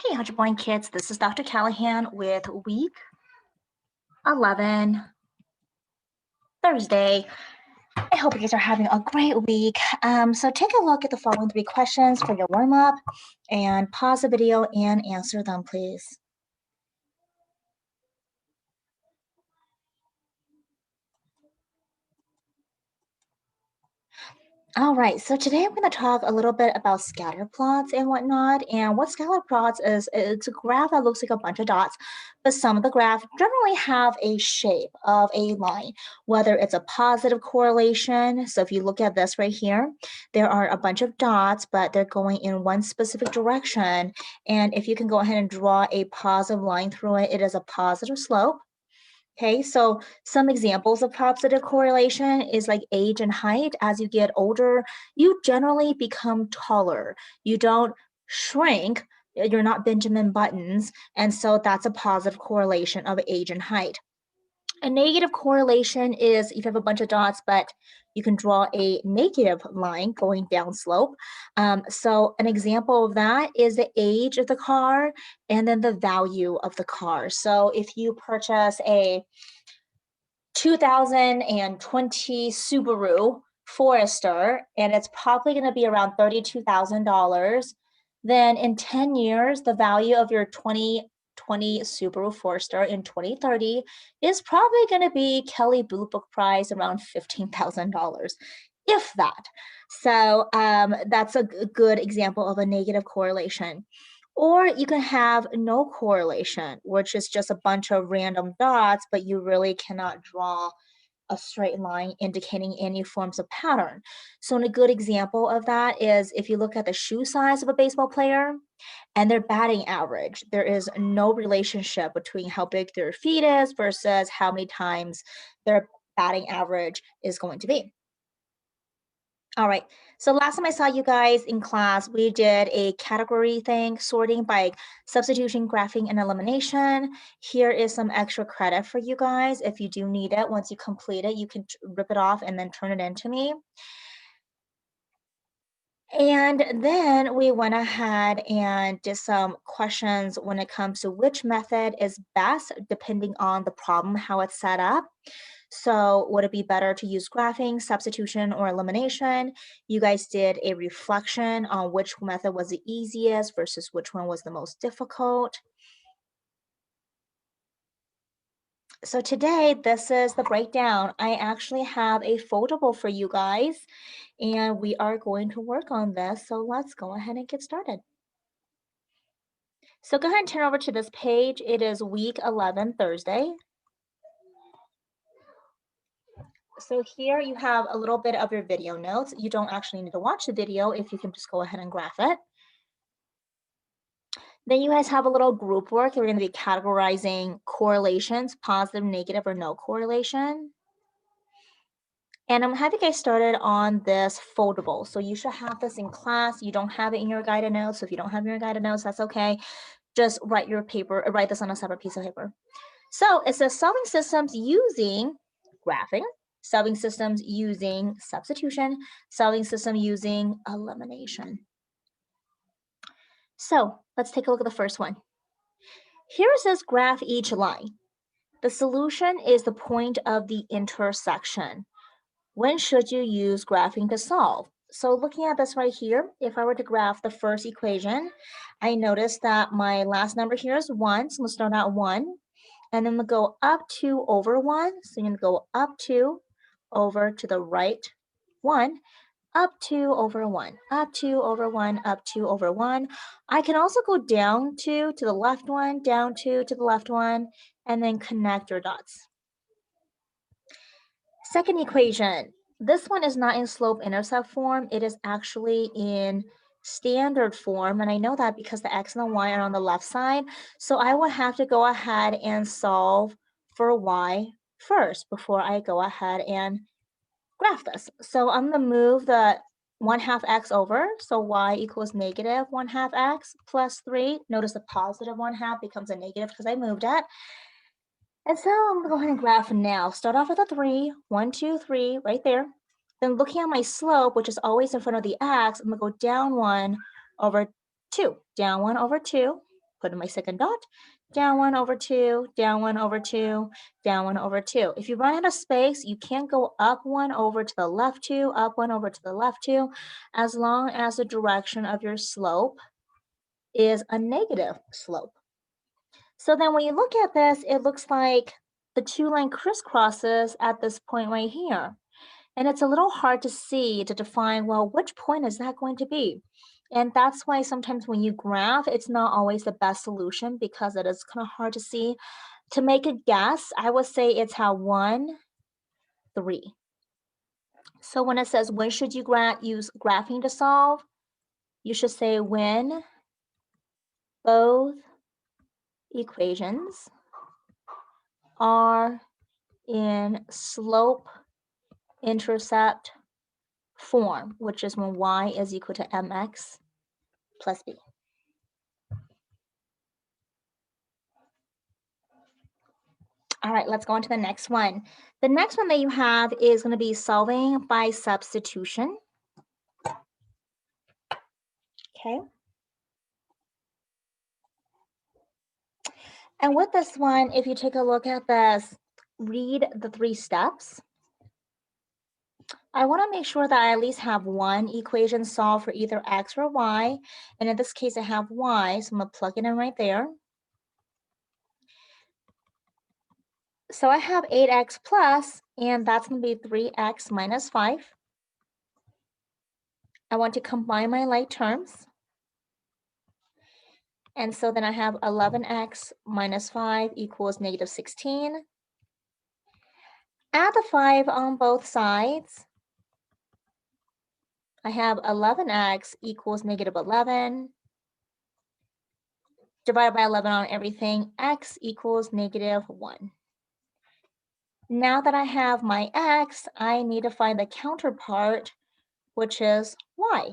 Hey, how's it going, kids? This is Dr. Callahan with week 11, Thursday. I hope you guys are having a great week. So take a look at the following 3 questions for your warm-up and pause the video and answer them, please. All right, so today I'm going to talk a little bit about scatter plots and whatnot. And what scatter plots is, it's a graph that looks like a bunch of dots, but some of the graph generally have a shape of a line, whether it's a positive correlation. So if you look at this right here, there are a bunch of dots, but they're going in one specific direction. And if you can go ahead and draw a positive line through it, it is a positive slope. Okay, so some examples of positive correlation is like age and height. As you get older, you generally become taller. You don't shrink. You're not Benjamin Buttons. And so that's a positive correlation of age and height. A negative correlation is if you have a bunch of dots, but you can draw a negative line going down slope. So an example of that is the age of the car and then the value of the car. So if you purchase a 2020 Subaru Forester and it's probably going to be around $32,000, then in 10 years, the value of your 2020 Subaru Forester in 2030 is probably going to be Kelly Blue Book price around $15,000, if that. So that's a good example of a negative correlation. Or you can have no correlation, which is just a bunch of random dots, but you really cannot draw a straight line indicating any forms of pattern. So a good example of that is if you look at the shoe size of a baseball player and their batting average, there is no relationship between how big their feet is versus how many times their batting average is going to be. All right, so last time I saw you guys in class, we did a category thing, sorting by substitution, graphing, and elimination. Here is some extra credit for you guys. If you do need it, once you complete it, you can rip it off and then turn it in to me. And then we went ahead and did some questions when it comes to which method is best depending on the problem, how it's set up. So would it be better to use graphing, substitution, or elimination? You guys did a reflection on which method was the easiest versus which one was the most difficult. So today, this is the breakdown. I actually have a foldable for you guys, and we are going to work on this. So let's go ahead and get started. So go ahead and turn over to this page. It is week 11, Thursday. So here you have a little bit of your video notes. You don't actually need to watch the video if you can just go ahead and graph it. Then you guys have a little group work. You're going to be categorizing correlations, positive, negative, or no correlation. And I'm having you guys started on this foldable. So you should have this in class. You don't have it in your guided notes. So if you don't have your guided notes, that's okay. Just write this on a separate piece of paper. So it says solving systems using graphing, solving systems using substitution, solving system using elimination. So let's take a look at the first one. Here it says graph each line. The solution is the point of the intersection. When should you use graphing to solve? So looking at this right here, if I were to graph the first equation, I notice that my last number here is 1, so I'm going to start at 1, and then we'll go up 2 over 1, so you're going to go up 2 over to the right 1, up 2 over 1, up 2 over 1, up 2 over 1. I can also go down 2 to the left 1, down 2 to the left 1, and then connect your dots. Second equation, this one is not in slope-intercept form. It is actually in standard form, and I know that because the x and the y are on the left side. So I will have to go ahead and solve for y first before I go ahead and graph this. So I'm going to move the 1/2 x over. So y equals negative 1/2 x plus 3. Notice the positive 1/2 becomes a negative because I moved it. And so I'm going to go ahead and graph now. Start off with a 3, 1, 2, 3, right there. Then looking at my slope, which is always in front of the x, I'm going to go down 1 over 2, down 1 over 2. put in my second dot, down 1 over 2, down 1 over 2, down 1 over 2. If you run out of space, you can't go up 1 over to the left 2, up 1 over to the left 2, as long as the direction of your slope is a negative slope. So then when you look at this, it looks like the two line crisscrosses at this point right here. And it's a little hard to see, to define, well, which point is that going to be? And that's why sometimes when you graph, it's not always the best solution because it is kind of hard to see. To make a guess, I would say it's how 1, 3. So when it says, when should you use graphing to solve? You should say when both equations are in slope-intercept form, which is when y is equal to mx plus b. All right, let's go on to the next one. The next one that you have is going to be solving by substitution. Okay. And with this one, if you take a look at this, read the 3 steps. I want to make sure that I at least have one equation solved for either x or y. And in this case, I have y, so I'm going to plug it in right there. So I have 8x plus, and that's going to be 3x minus 5. I want to combine my like terms. And so then I have 11x minus 5 equals negative 16. Add the 5 on both sides. I have 11x equals negative 11. Divided by 11 on everything, x equals negative 1. Now that I have my x, I need to find the counterpart, which is y.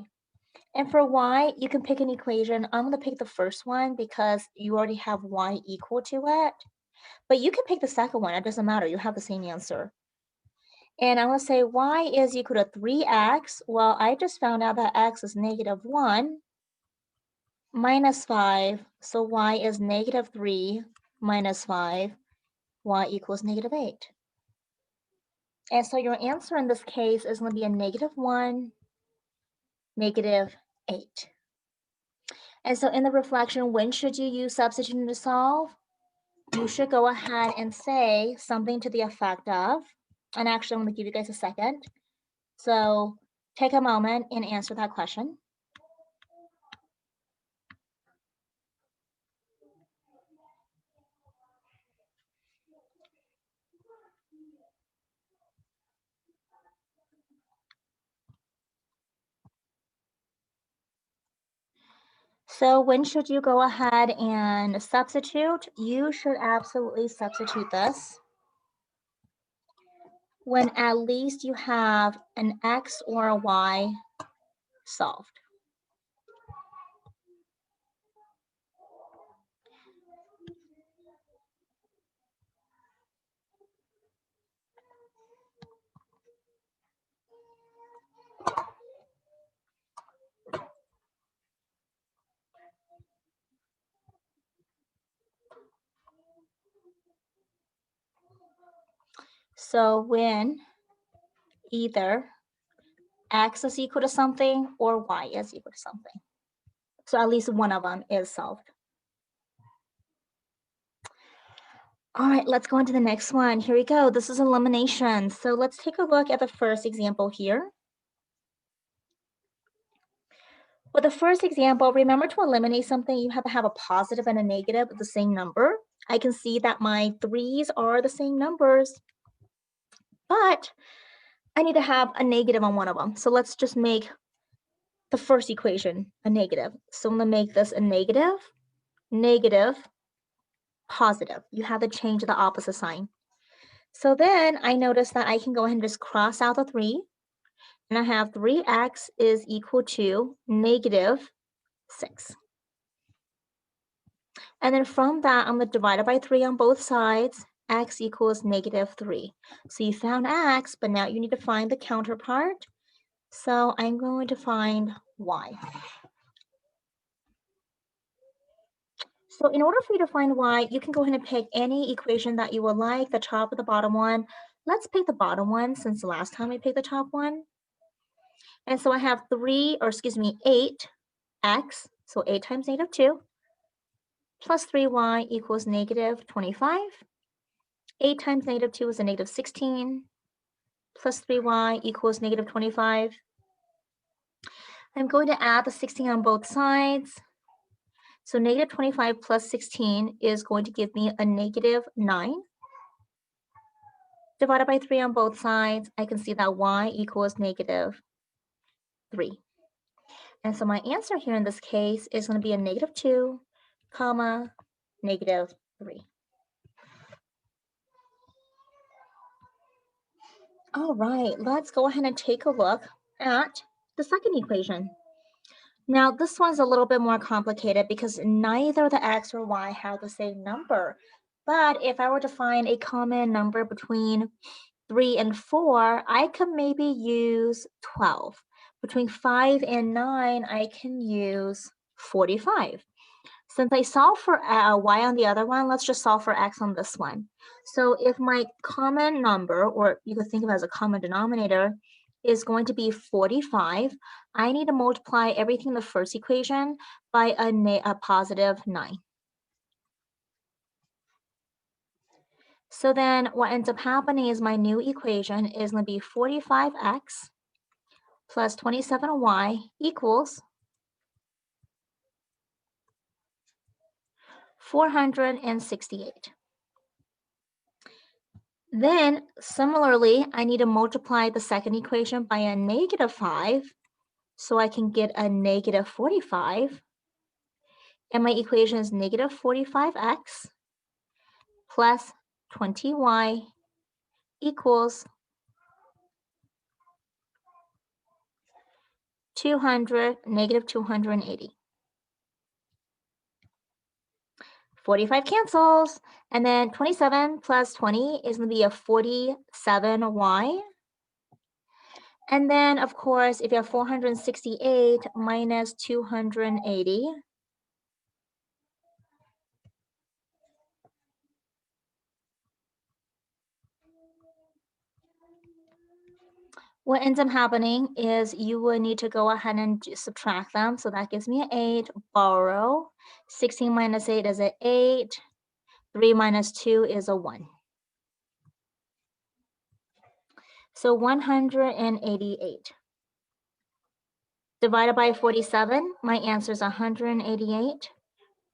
And for y, you can pick an equation. I'm going to pick the first one because you already have y equal to it. But you can pick the second one. It doesn't matter. You have the same answer. And I'm going to say y is equal to 3x. Well, I just found out that x is negative 1 minus 5. So y is negative 3 minus 5. Y equals negative 8. And so your answer in this case is going to be a negative 1, negative 8. And so in the reflection, when should you use substitution to solve? You should go ahead and say something to the effect of, and actually I'm going to give you guys a second. So take a moment and answer that question. So when should you go ahead and substitute? You should absolutely substitute this when at least you have an x or a y solved. So when either x is equal to something or y is equal to something. So at least one of them is solved. All right, let's go on to the next one. Here we go. This is elimination. So let's take a look at the first example here. With the first example, remember to eliminate something, you have to have a positive and a negative of the same number. I can see that my 3's are the same numbers, but I need to have a negative on one of them. So let's just make the first equation a negative. So I'm going to make this a negative, negative, positive. You have to change the opposite sign. So then I notice that I can go ahead and just cross out the 3. And I have 3x is equal to negative 6. And then from that, I'm going to divide it by 3 on both sides. X equals negative 3. So you found x, but now you need to find the counterpart. So I'm going to find y. So in order for you to find y, you can go ahead and pick any equation that you would like, the top or the bottom one. Let's pick the bottom one since the last time we picked the top one. And so I have 8x, so 8 times negative 2, plus 3y equals negative 25. 8 times negative 2 is a negative 16, plus 3y equals negative 25. I'm going to add the 16 on both sides. So negative 25 plus 16 is going to give me a negative 9. Divided by 3 on both sides, I can see that y equals negative 3. And so my answer here in this case is going to be a negative 2, comma, negative 3. All right, let's go ahead and take a look at the second equation. Now, this one's a little bit more complicated because neither the x or y have the same number. But if I were to find a common number between 3 and 4, I could maybe use 12. Between 5 and 9, I can use 45. Since I solved for y on the other one, let's just solve for x on this one. So if my common number, or you could think of it as a common denominator, is going to be 45, I need to multiply everything in the first equation by a positive 9. So then what ends up happening is my new equation is going to be 45x plus 27y equals 468. Then, similarly, I need to multiply the second equation by a negative 5 so I can get a negative 45. And my equation is negative 45x plus 20y equals 280. 45 cancels, and then 27 plus 20 is going to be a 47y. And then, of course, if you have 468 minus 280, what ends up happening is you will need to go ahead and subtract them. So that gives me an 8, borrow. 16 minus 8 is an 8. 3 minus 2 is a 1. So 188. Divided by 47, my answer is 188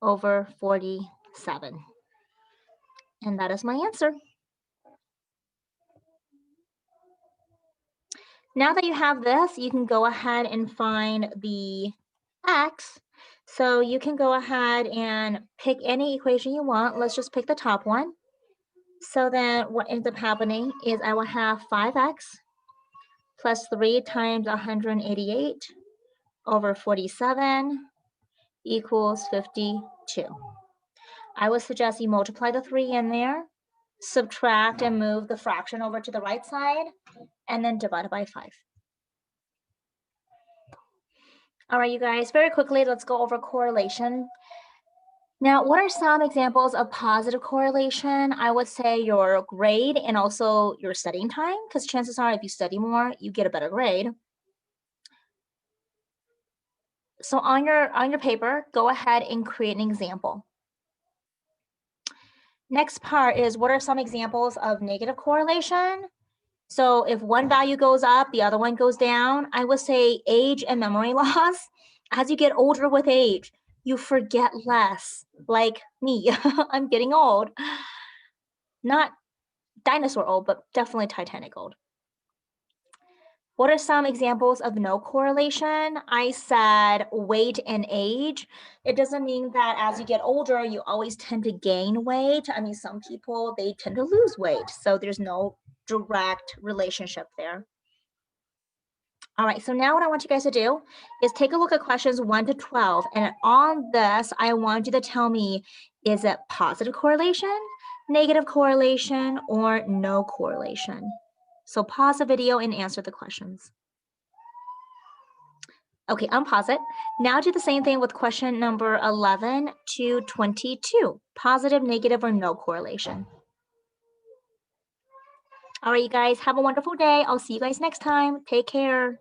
over 47. And that is my answer. Now that you have this, you can go ahead and find the x. So you can go ahead and pick any equation you want. Let's just pick the top one. So then what ends up happening is I will have 5x plus 3 times 188 over 47 equals 52. I would suggest you multiply the 3 in there, subtract and move the fraction over to the right side, and then divide it by 5. All right, you guys, very quickly, let's go over correlation. Now, what are some examples of positive correlation? I would say your grade and also your studying time, because chances are if you study more, you get a better grade. So on your paper, go ahead and create an example. Next part is what are some examples of negative correlation? So if one value goes up, the other one goes down. I would say age and memory loss. As you get older with age, you forget less. Like me, I'm getting old. Not dinosaur old, but definitely Titanic old. What are some examples of no correlation? I said weight and age. It doesn't mean that as you get older, you always tend to gain weight. I mean, some people, they tend to lose weight. So there's no direct relationship there. All right, so now what I want you guys to do is take a look at questions 1 to 12. And on this, I want you to tell me, is it positive correlation, negative correlation, or no correlation? So pause the video and answer the questions. Okay, unpause it. Now do the same thing with question number 11 to 22. Positive, negative, or no correlation. All right, you guys, have a wonderful day. I'll see you guys next time. Take care.